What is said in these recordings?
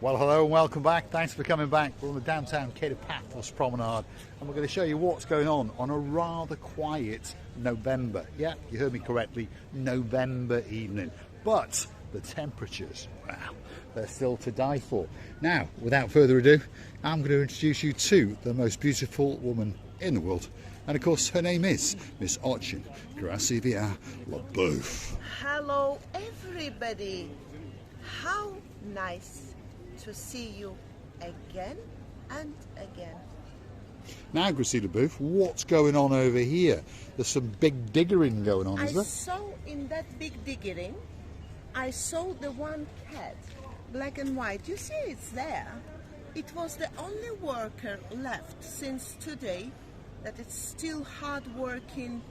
Well, hello and welcome back. Thanks for coming back. We're on the downtown Paphos Promenade and we're going to show you what's going on a rather quiet November. Yeah, you heard me correctly, November evening. But the temperatures, wow, they're still to die for. Now, without further ado, I'm going to introduce you to the most beautiful woman in the world. And of course, her name is Miss Ochin Gracivia LaBeouf. Hello, everybody. How nice to see you again and again. Now, Gracivia LaBeouf, what's going on over here? There's some big diggering going on, is there? I saw in that big diggering, I saw the one cat, black and white. You see it's there. It was the only worker left since today that it's still hard working.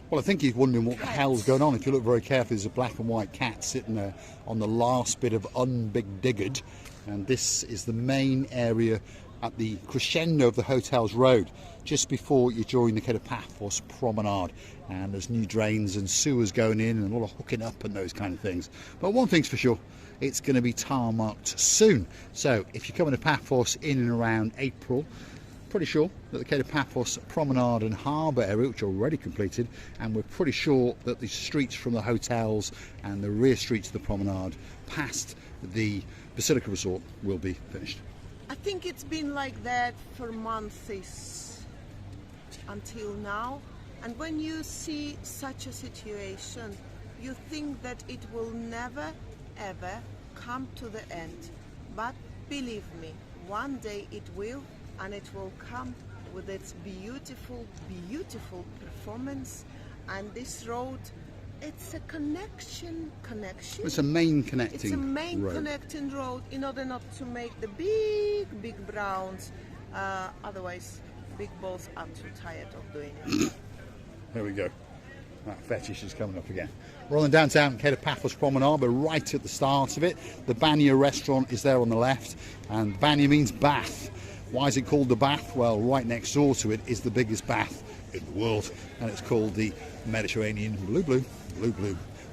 Well, I think he's wondering what the hell's going on. If you look very carefully, there's a black and white cat sitting there on the last bit of unbig diggered, and this is the main area at the crescendo of the hotel's road, just before you join the Paphos Promenade. And there's new drains and sewers going in and a lot of hooking up and those kind of things. But one thing's for sure, it's going to be tarmacked soon. So if you're coming to Paphos in and around April, pretty sure that the Paphos Promenade and Harbour area, which are already completed, and we're pretty sure that the streets from the hotels and the rear streets of the promenade past the Basilica Resort will be finished. I think it's been like that for months until now, and when you see such a situation, you think that it will never ever come to the end. But believe me, one day it will, and it will come with its beautiful, beautiful performance. And this road, it's a connection. It's a main connecting It's a main road. connecting road in order not to make the big browns. Otherwise, big balls are too tired of doing it. There we go. That fetish is coming up again. We're on the downtown Paphos Promenade, but right at the start of it. The Banya restaurant is there on the left, and Banya means bath. Why is it called the Bath? Well, right next door to it is the biggest bath in the world, and it's called the Mediterranean blue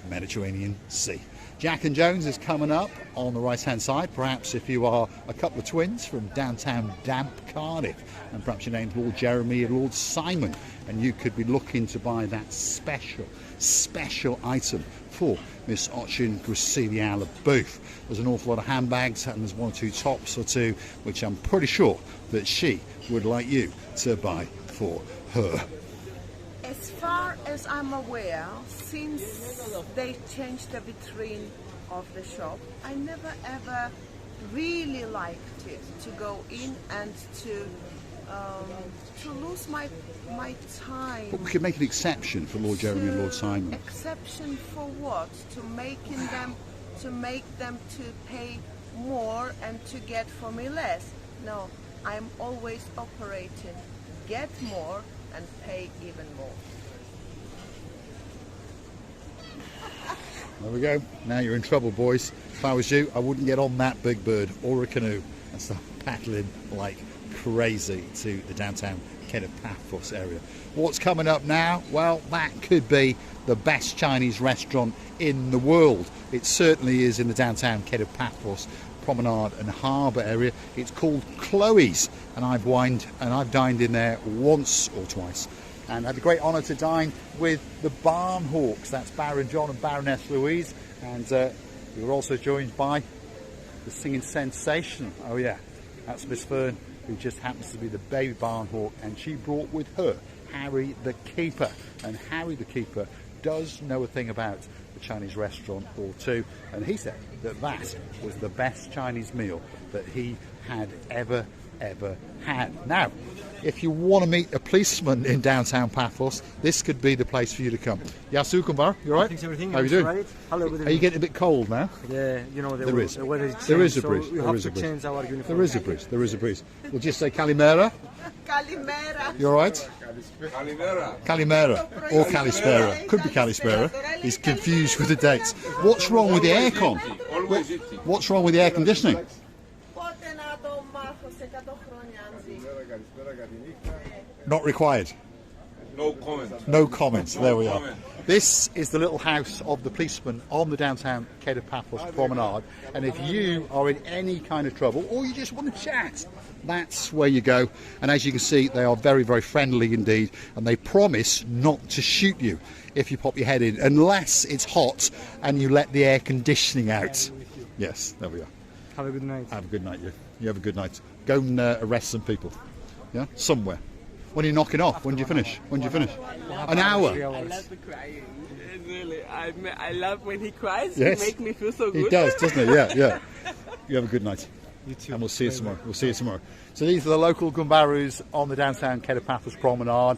Mediterranean Sea. Jack and Jones is coming up on the right hand side. Perhaps if you are a couple of twins from downtown damp Cardiff, and perhaps your name's Lord Jeremy or Lord Simon, and you could be looking to buy that special item for Miss Ochin Gracivia LaBeouf. There's an awful lot of handbags, and there's one or two tops or two which I'm pretty sure that she would like you to buy for her. As far as I'm aware, since they changed the vitrine of the shop, I never ever really liked it to go in and to lose my time. But we could make an exception for Lord Jeremy and Lord Simon. Exception for what? To make them to pay more and to get for me less. No, I'm always operating. Get more and pay even more. There we go. Now you're in trouble, boys. If I was you, I wouldn't get on that big bird or a canoe and start paddling like crazy to the downtown Paphos area. What's coming up now? Well, that could be the best Chinese restaurant in the world. It certainly is in the downtown Paphos Promenade and Harbour area. It's called Chloe's, and I've dined in there once or twice, and had the great honour to dine with the Barn Hawks. That's Baron John and Baroness Louise, and we were also joined by the singing sensation. Oh yeah, that's Miss Fern, who just happens to be the baby Barn Hawk, and she brought with her Harry the Keeper, and Harry the Keeper does know a thing about the Chinese restaurant or two, and he said that that was the best Chinese meal that he had ever had. Now, if you want to meet a policeman in downtown Paphos, this could be the place for you to come. Yasu Kumbar, you alright? Thanks everything. How are you doing? Right. Hello, Are you getting a bit cold now? Yeah, you know the There is. weather is changed, There is a breeze. So we There have is to a breeze. change our uniform. There is a breeze. There is a breeze. We'll just say Kalimera. Kalimera. You alright? Kalimera. Or Kalispera. Could be Kalispera. He's confused with the dates. What's wrong with the aircon? What's wrong with the air conditioning? Not required. No comment. No comments. There we are. This is the little house of the policeman on the downtown Paphos Promenade, and if you are in any kind of trouble or you just want to chat, that's where you go. And as you can see, they are very, very friendly indeed, and they promise not to shoot you if you pop your head in, unless it's hot and you let the air conditioning out. Yes, there we are. Have a good night. Have a good night, you. You have a good night. Go and arrest some people. Yeah, somewhere. When are you knocking off? When do you finish? When do you finish? An hour. I love the crying. Really, I love when he cries. Yes. He makes me feel so good. He does, doesn't he? Yeah, yeah. You have a good night. You too. And we'll see you tomorrow. We'll see you tomorrow. So these are the local Gumbarus on the downtown Paphos Promenade,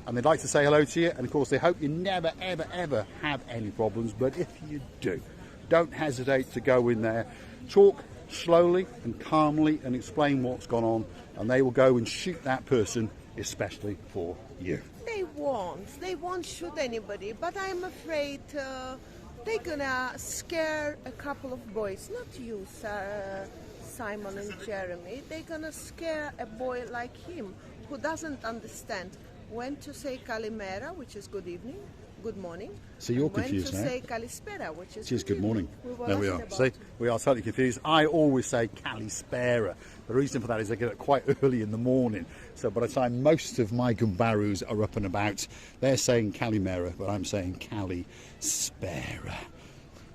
and they'd like to say hello to you. And of course, they hope you never, ever, ever have any problems. But if you do, don't hesitate to go in there, talk slowly and calmly, and explain what's gone on, and they will go and shoot that person, especially for you. They won't shoot anybody, but I'm afraid they're gonna scare a couple of boys, not you, Sarah, Simon and Jeremy. They're gonna scare a boy like him who doesn't understand when to say Kalimera, which is good evening, good morning. So you're confused when now. to say Kalispera, which is Good morning. We There we are. See, we are totally confused. I always say Kalispera. The reason for that is I get it quite early in the morning. So by the time most of my Gumbarus are up and about, they're saying Kalimera, but I'm saying Kalispera.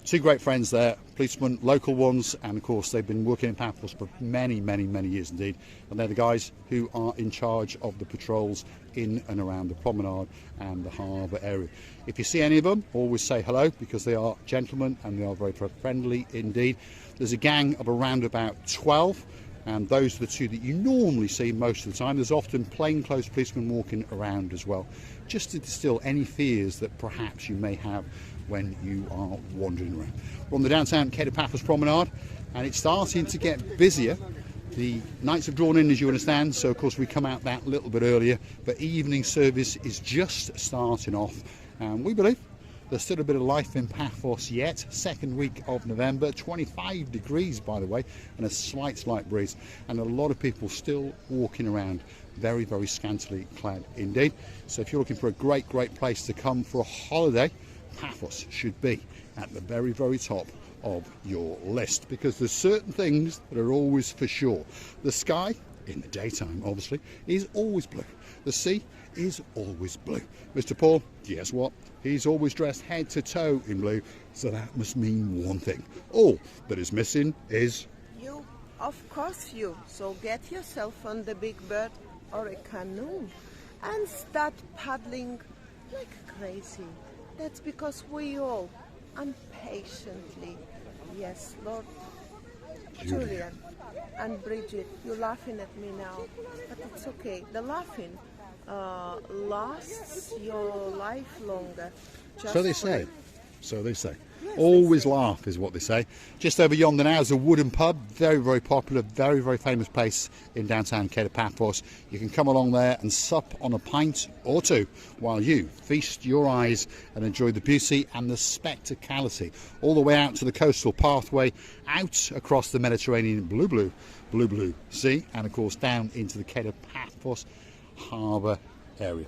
Two great friends there, policemen, local ones, and of course they've been working in Paphos for many, many, many years indeed. And they're the guys who are in charge of the patrols in and around the promenade and the harbour area. If you see any of them, always say hello, because they are gentlemen and they are very friendly indeed. There's a gang of around about 12, and those are the two that you normally see most of the time. There's often plainclothes policemen walking around as well, just to distill any fears that perhaps you may have when you are wandering around. We're on the downtown Paphos Promenade, and it's starting to get busier. The nights have drawn in, as you understand, so of course we come out that little bit earlier, but evening service is just starting off, and we believe there's still a bit of life in Paphos yet. Second week of November, 25 degrees by the way, and a slight breeze, and a lot of people still walking around very, very scantily clad indeed. So if you're looking for a great place to come for a holiday, Paphos should be at the very, very top of your list, because there's certain things that are always for sure. The sky, in the daytime obviously, is always blue. The sea is always blue. Mr. Paul, guess what? He's always dressed head to toe in blue, so that must mean one thing. All that is missing is you. Of course you. So get yourself on the big bird or a canoe and start paddling like crazy. That's because we all impatiently, yes, Lord, Julian and Bridget, you're laughing at me now, but it's okay. The laughing lasts your life longer. So they say. wait. So they say. Yes, Always they say. laugh is what they say. Just over yonder now is a wooden pub. Very, very popular, very, very famous place in downtown Paphos. You can come along there and sup on a pint or two while you feast your eyes and enjoy the beauty and the spectacality all the way out to the coastal pathway, out across the Mediterranean blue sea, and of course down into the Paphos harbour area.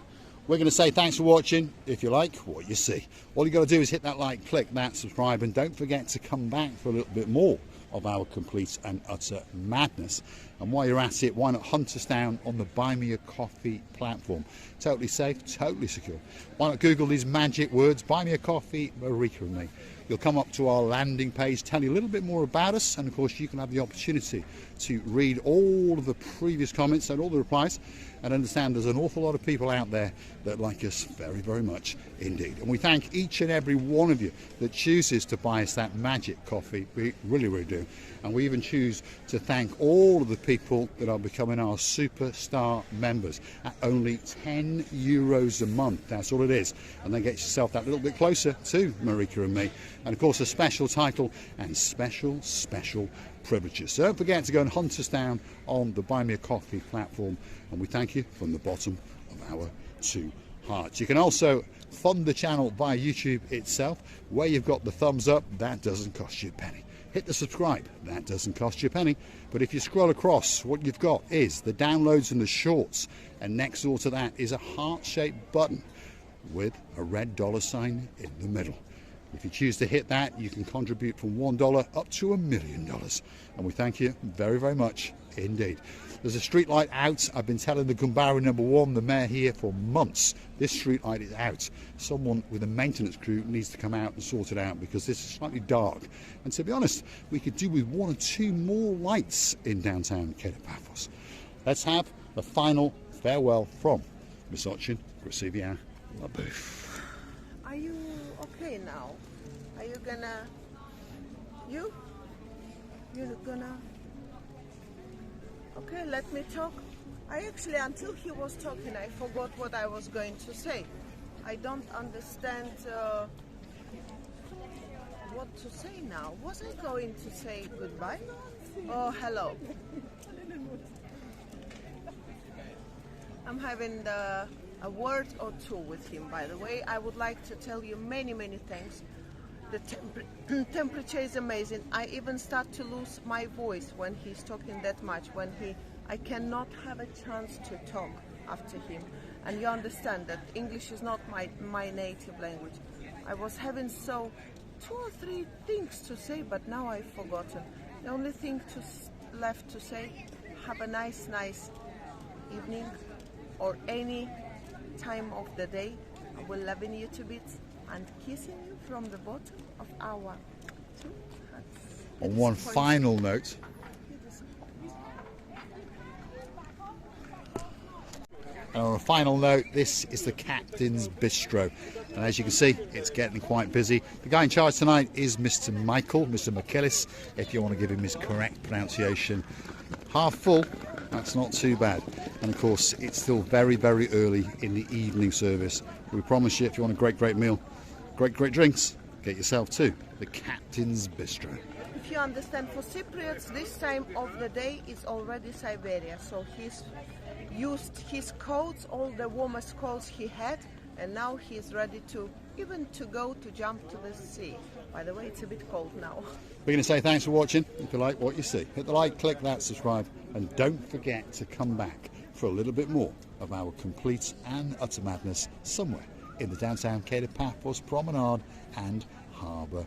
We're going to say thanks for watching. If you like what you see, all you got to do is hit that like, click that subscribe, and don't forget to come back for a little bit more of our complete and utter madness. And while you're at it, why not hunt us down on the Buy Me a Coffee platform? Totally safe, totally secure. Why not Google these magic words, Buy Me a Coffee, Marika and me. You'll come up to our landing page, tell you a little bit more about us, and of course you can have the opportunity to read all of the previous comments and all the replies, and understand there's an awful lot of people out there that like us very, very much indeed. And we thank each and every one of you that chooses to buy us that magic coffee. We really, really do. And we even choose to thank all of the people that are becoming our superstar members at only €10 a month. That's all it is. And then get yourself that little bit closer to Marika and me. And of course a special title and special privileges. So don't forget to go and hunt us down on the Buy Me a Coffee platform, and we thank you from the bottom of our two hearts. You can also fund the channel via YouTube itself, where you've got the thumbs up. That doesn't cost you a penny. Hit the subscribe, that doesn't cost you a penny. But if you scroll across, what you've got is the downloads and the shorts, and next door to that is a heart-shaped button with a red dollar sign in the middle. If you choose to hit that, you can contribute from $1 up to $1 million. And we thank you very, very much indeed. There's a street light out. I've been telling the Gumbari #1, the mayor here, for months. This street light is out. Someone with a maintenance crew needs to come out and sort it out, because this is slightly dark. And to be honest, we could do with 1 or 2 more lights in downtown Paphos. Let's have the final farewell from Miss Ochin Grasivia Labuf. Are you okay now? Are you gonna... You're gonna... Okay, let me talk. I actually, until he was talking, I forgot what I was going to say. I don't understand what to say now. Was I going to say goodbye? Oh, hello. I'm having a word or two with him, by the way. I would like to tell you many, many thanks. The temperature is amazing. I even start to lose my voice when he's talking that much, I cannot have a chance to talk after him. And you understand that English is not my native language. I was having 2 or 3 things to say, but now I've forgotten. The only thing left to say, have a nice evening, or any time of the day. I will loving you to bits and kissing you from the bottom of our 2 hearts. On one final note, this is the Captain's Bistro, and as you can see, it's getting quite busy. The guy in charge tonight is Mr. Mr. McKillis, if you want to give him his correct pronunciation. Half full, that's not too bad. And of course, it's still very, very early in the evening service. We promise you, if you want a great meal, great drinks, get yourself to the Captain's Bistro. If you understand, for Cypriots, this time of the day is already Siberia, so he's used his coats, all the warmest coats he had, and now he's ready to jump to the sea. By the way, it's a bit cold now. We're going to say thanks for watching. If you like what you see, hit the like, click that, subscribe, and don't forget to come back for a little bit more of our complete and utter madness somewhere in the downtown Paphos Promenade and Harbour